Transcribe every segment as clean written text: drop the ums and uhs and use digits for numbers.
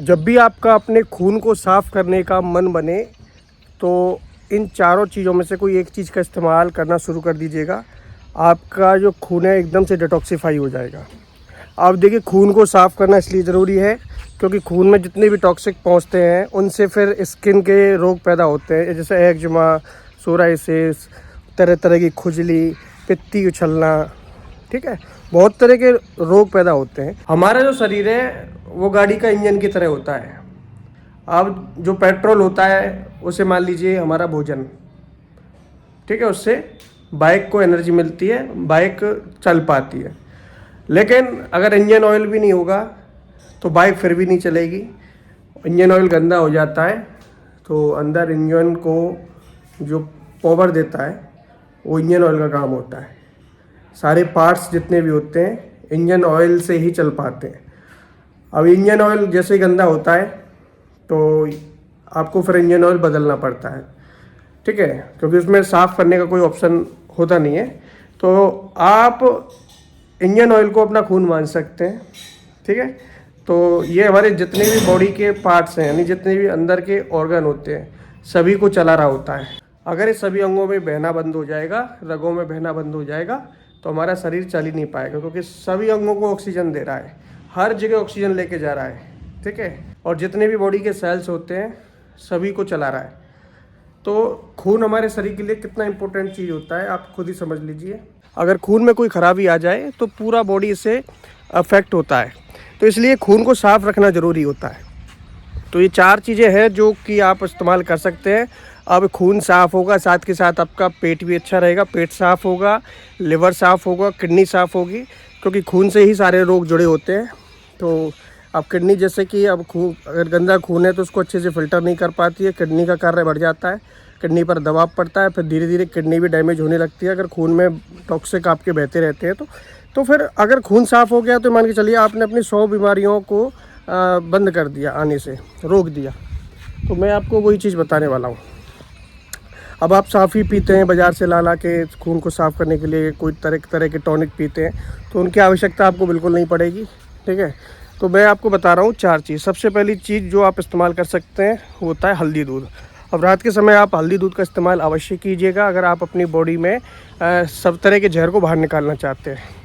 जब भी आपका अपने खून को साफ़ करने का मन बने तो इन चारों चीज़ों में से कोई एक चीज़ का इस्तेमाल करना शुरू कर दीजिएगा। आपका जो खून है एकदम से डिटॉक्सिफाई हो जाएगा। आप देखिए, खून को साफ़ करना इसलिए ज़रूरी है क्योंकि खून में जितने भी टॉक्सिक पहुंचते हैं उनसे फिर स्किन के रोग पैदा होते हैं, जैसे एक्जिमा, सोराइसिस, तरह तरह की खुजली, पित्ती उछलना, ठीक है, बहुत तरह के रोग पैदा होते हैं। हमारा जो शरीर है वो गाड़ी का इंजन की तरह होता है। अब जो पेट्रोल होता है उसे मान लीजिए हमारा भोजन, ठीक है, उससे बाइक को एनर्जी मिलती है, बाइक चल पाती है। लेकिन अगर इंजन ऑयल भी नहीं होगा तो बाइक फिर भी नहीं चलेगी। इंजन ऑयल गंदा हो जाता है तो अंदर इंजन को जो पावर देता है वो इंजन ऑयल का काम होता है। सारे पार्ट्स जितने भी होते हैं इंजन ऑयल से ही चल पाते हैं। अब इंजन ऑयल जैसे ही गंदा होता है तो आपको फिर इंजन ऑयल बदलना पड़ता है, ठीक है, क्योंकि उसमें साफ़ करने का कोई ऑप्शन होता नहीं है। तो आप इंजन ऑयल को अपना खून मान सकते हैं, ठीक है। तो ये हमारे जितने भी बॉडी के पार्ट्स हैं, यानी जितने भी अंदर के ऑर्गन होते हैं, सभी को चला रहा होता है। अगर ये सभी अंगों में बहना बंद हो जाएगा, रगों में बहना बंद हो जाएगा, तो हमारा शरीर चल ही नहीं पाएगा, क्योंकि सभी अंगों को ऑक्सीजन दे रहा है, हर जगह ऑक्सीजन लेके जा रहा है, ठीक है। और जितने भी बॉडी के सेल्स होते हैं सभी को चला रहा है। तो खून हमारे शरीर के लिए कितना इंपॉर्टेंट चीज़ होता है आप खुद ही समझ लीजिए। अगर खून में कोई खराबी आ जाए तो पूरा बॉडी इससे अफेक्ट होता है, तो इसलिए खून को साफ़ रखना ज़रूरी होता है। तो ये चार चीज़ें हैं जो कि आप इस्तेमाल कर सकते हैं। अब खून साफ़ होगा, साथ के साथ आपका पेट भी अच्छा रहेगा, पेट साफ़ होगा, लिवर साफ़ होगा, किडनी साफ़ होगी, क्योंकि खून से ही सारे रोग जुड़े होते हैं। तो अब किडनी, जैसे कि अब खून अगर गंदा खून है तो उसको अच्छे से फ़िल्टर नहीं कर पाती है, किडनी का कार्य बढ़ जाता है, किडनी पर दबाव पड़ता है, फिर धीरे धीरे किडनी भी डैमेज होने लगती है अगर खून में टॉक्सिक आपके बहते रहते हैं तो फिर अगर खून साफ़ हो गया तो मान के चलिए आपने अपनी 100 बीमारियों को बंद कर दिया, आने से रोक दिया। तो मैं आपको वही चीज़ बताने वाला हूँ। अब आप साफ़ ही पीते हैं बाज़ार से ला के खून को साफ़ करने के लिए, कोई तरह के टॉनिक पीते हैं, तो उनकी आवश्यकता आपको बिल्कुल नहीं पड़ेगी, ठीक है। तो मैं आपको बता रहा हूँ चार चीज़। सबसे पहली चीज़ जो आप इस्तेमाल कर सकते हैं वो होता है हल्दी दूध। अब रात के समय आप हल्दी दूध का इस्तेमाल अवश्य कीजिएगा अगर आप अपनी बॉडी में सब तरह के जहर को बाहर निकालना चाहते हैं।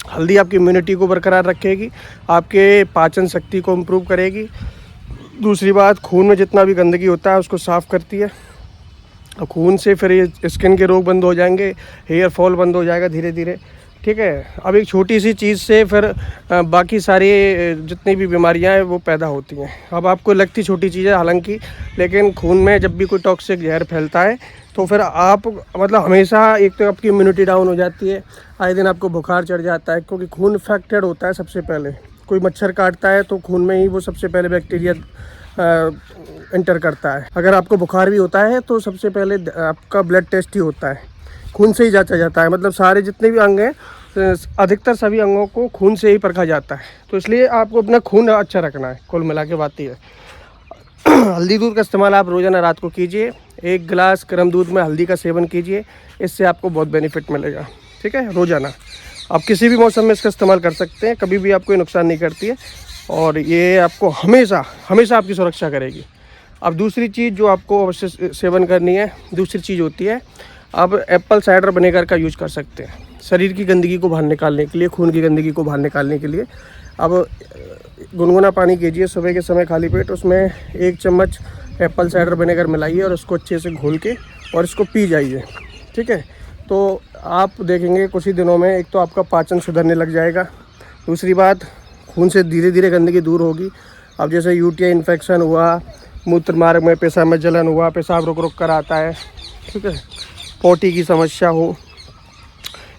हल्दी आपकी इम्यूनिटी को बरकरार रखेगी, आपके पाचन शक्ति को इम्प्रूव करेगी। दूसरी बात, खून में जितना भी गंदगी होता है उसको साफ़ करती है। और खून से फिर ये स्किन के रोग बंद हो जाएंगे, हेयर फॉल बंद हो जाएगा धीरे धीरे, ठीक है। अब एक छोटी सी चीज़ से फिर बाकी सारी जितनी भी बीमारियां हैं वो पैदा होती हैं। अब आपको लगती छोटी चीज़ है हालांकि, लेकिन खून में जब भी कोई टॉक्सिक जहर फैलता है तो फिर आप मतलब हमेशा, एक तो आपकी इम्यूनिटी डाउन हो जाती है, आए दिन आपको बुखार चढ़ जाता है, क्योंकि खून इन्फेक्टेड होता है। सबसे पहले कोई मच्छर काटता है तो खून में ही वो सबसे पहले बैक्टीरिया एंटर करता है। अगर आपको बुखार भी होता है तो सबसे पहले आपका ब्लड टेस्ट ही होता है, खून से ही जांचा जाता है। मतलब सारे जितने भी अंग हैं, अधिकतर सभी अंगों को खून से ही परखा जाता है। तो इसलिए आपको अपना खून अच्छा रखना है, कुल मिला के बात ये है। हल्दी दूध का इस्तेमाल आप रोज़ाना रात को कीजिए। 1 गिलास गर्म दूध में हल्दी का सेवन कीजिए, इससे आपको बहुत बेनिफिट मिलेगा, ठीक है, रोज़ाना। आप किसी भी मौसम में इसका इस्तेमाल कर सकते हैं, कभी भी आपको नुकसान नहीं करती है और ये आपको हमेशा हमेशा आपकी सुरक्षा करेगी। अब दूसरी चीज़ जो आपको अवश्य सेवन करनी है, दूसरी चीज़ होती है, अब एप्पल साइडर विनेगर का यूज कर सकते हैं शरीर की गंदगी को बाहर निकालने के लिए, खून की गंदगी को बाहर निकालने के लिए। अब गुनगुना पानी कीजिए सुबह के समय खाली पेट, उसमें 1 चम्मच एप्पल साइडर विनेगर मिलाइए और उसको अच्छे से घोल के और इसको पी जाइए, ठीक है। तो आप देखेंगे कुछ ही दिनों में एक तो आपका पाचन सुधरने लग जाएगा, दूसरी बात खून से धीरे धीरे गंदगी दूर होगी। अब जैसे यूटीआई इन्फेक्शन हुआ, मूत्र मार्ग में पेशाब में जलन हुआ, पेशाब रुक रुक कर आता है, ठीक है, पोटी की समस्या हो,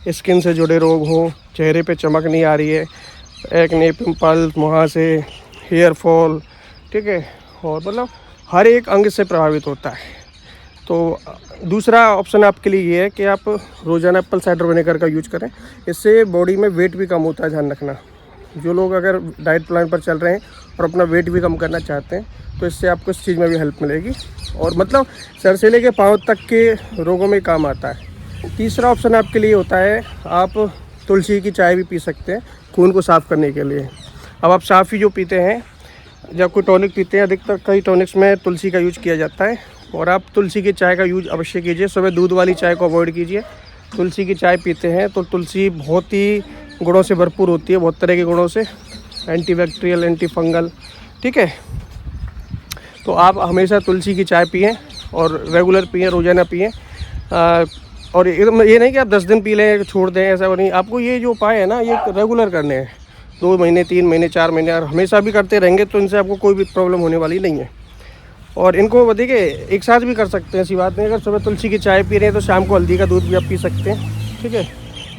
स्किन से जुड़े रोग हो, चेहरे पे चमक नहीं आ रही है, एक्ने, पिंपल्स, मुहासे, हेयर फॉल, ठीक है, और मतलब हर एक अंग से प्रभावित होता है। तो दूसरा ऑप्शन आपके लिए ये है कि आप रोज़ाना एप्पल साइडर विनेगर का यूज करें, इससे बॉडी में वेट भी कम होता है, ध्यान रखना। जो लोग अगर डाइट प्लान पर चल रहे हैं और अपना वेट भी कम करना चाहते हैं तो इससे आपको इस चीज़ में भी हेल्प मिलेगी और मतलब सर से लेके पाँव तक के रोगों में काम आता है। तीसरा ऑप्शन आपके लिए होता है, आप तुलसी की चाय भी पी सकते हैं खून को साफ़ करने के लिए। अब आप साफ़ ही जो पीते हैं जब कोई टॉनिक पीते हैं, अधिकतर कई टॉनिक्स में तुलसी का यूज किया जाता है, और आप तुलसी की चाय का यूज अवश्य कीजिए। सुबह दूध वाली चाय को अवॉइड कीजिए। तुलसी की चाय पीते हैं तो तुलसी बहुत ही गुणों से भरपूर होती है, बहुत तरह के गुणों से, एंटीबैक्टीरियल, एंटी फंगल, ठीक है। तो आप हमेशा तुलसी की चाय पिएं और रेगुलर पिएं, रोज़ाना पिएं। और ये नहीं कि आप 10 दिन पी लें छोड़ दें, ऐसा नहीं। आपको ये जो उपाय है ना, ये रेगुलर करने हैं, 2 महीने, 3 महीने, 4 महीने, और हमेशा भी करते रहेंगे तो इनसे आपको कोई भी प्रॉब्लम होने वाली नहीं है। और इनको देखिए एक साथ भी कर सकते हैं, ऐसी बात नहीं। अगर सुबह तुलसी की चाय पी रहे हैं तो शाम को हल्दी का दूध भी आप पी सकते हैं, ठीक है।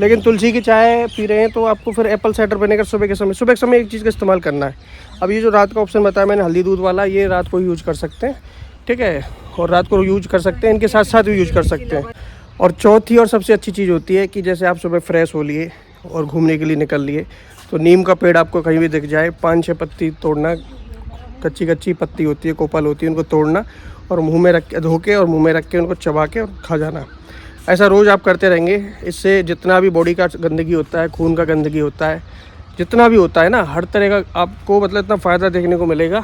लेकिन तुलसी की चाय पी रहे हैं तो आपको फिर एप्पल साइडर विनेगर सुबह के समय एक चीज़ का इस्तेमाल करना है। अब ये जो रात का ऑप्शन बताया मैंने, हल्दी दूध वाला, ये रात को यूज कर सकते हैं, ठीक है। और रात को यूज कर सकते हैं, इनके साथ साथ भी यूज कर सकते हैं। और चौथी और सबसे अच्छी चीज़ होती है कि जैसे आप सुबह फ्रेश हो लिए और घूमने के लिए निकल लिए, तो नीम का पेड़ आपको कहीं भी दिख जाए, 5-6 पत्ती तोड़ना, कच्ची पत्ती होती है, कोपल होती है, उनको तोड़ना और मुंह में रख के, धो के और मुंह में रख के उनको चबा के और खा जाना। ऐसा रोज़ आप करते रहेंगे। इससे जितना भी बॉडी का गंदगी होता है, खून का गंदगी होता है, जितना भी होता है ना, हर तरह का आपको मतलब इतना फ़ायदा देखने को मिलेगा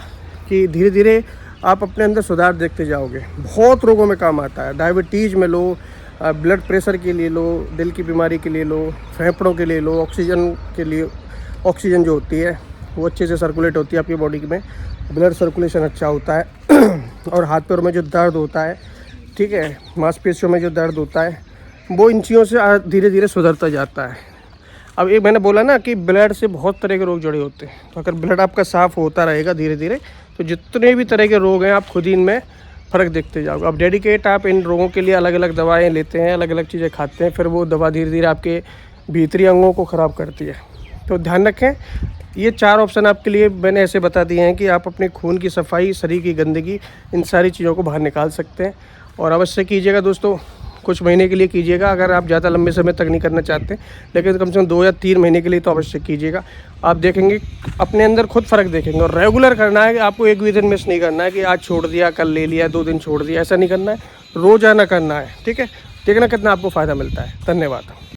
कि धीरे धीरे आप अपने अंदर सुधार देखते जाओगे। बहुत रोगों में काम आता है। डायबिटीज़ में लो, ब्लड प्रेशर के लिए लो, दिल की बीमारी के लिए लो, फेफड़ों के लिए लो, ऑक्सीजन के लिए, ऑक्सीजन जो होती है वो अच्छे से सर्कुलेट होती है आपकी बॉडी में, ब्लड सर्कुलेशन अच्छा होता है। और हाथ पैर में जो दर्द होता है, ठीक है, मांसपेशियों में जो दर्द होता है, वो इन चीज़ों से धीरे धीरे सुधरता जाता है। अब एक मैंने बोला ना कि ब्लड से बहुत तरह के रोग जुड़े होते हैं, तो अगर ब्लड आपका साफ़ होता रहेगा धीरे धीरे, तो जितने भी तरह के रोग हैं आप खुद ही इनमें फ़र्क देखते जाओगे। अब डेडिकेट आप इन रोगों के लिए अलग अलग दवाएँ लेते हैं, अलग अलग चीज़ें खाते हैं, फिर वो दवा धीरे धीरे आपके भीतरी अंगों को ख़राब करती है। तो ध्यान रखें, ये 4 ऑप्शन आपके लिए मैंने ऐसे बता दिए हैं कि आप अपने खून की सफाई, शरीर की गंदगी, इन सारी चीज़ों को बाहर निकाल सकते हैं। और अवश्य कीजिएगा दोस्तों, कुछ महीने के लिए कीजिएगा, अगर आप ज़्यादा लंबे समय तक नहीं करना चाहते, लेकिन कम से कम 2 या 3 महीने के लिए तो अवश्य कीजिएगा। आप देखेंगे अपने अंदर खुद फ़र्क देखेंगे। और रेगुलर करना है कि आपको एक भी दिन मिस नहीं करना है कि आज छोड़ दिया, कल ले लिया, 2 दिन छोड़ दिया, ऐसा नहीं करना है, रोज़ाना करना है, ठीक है। देखना कितना आपको फ़ायदा मिलता है। धन्यवाद।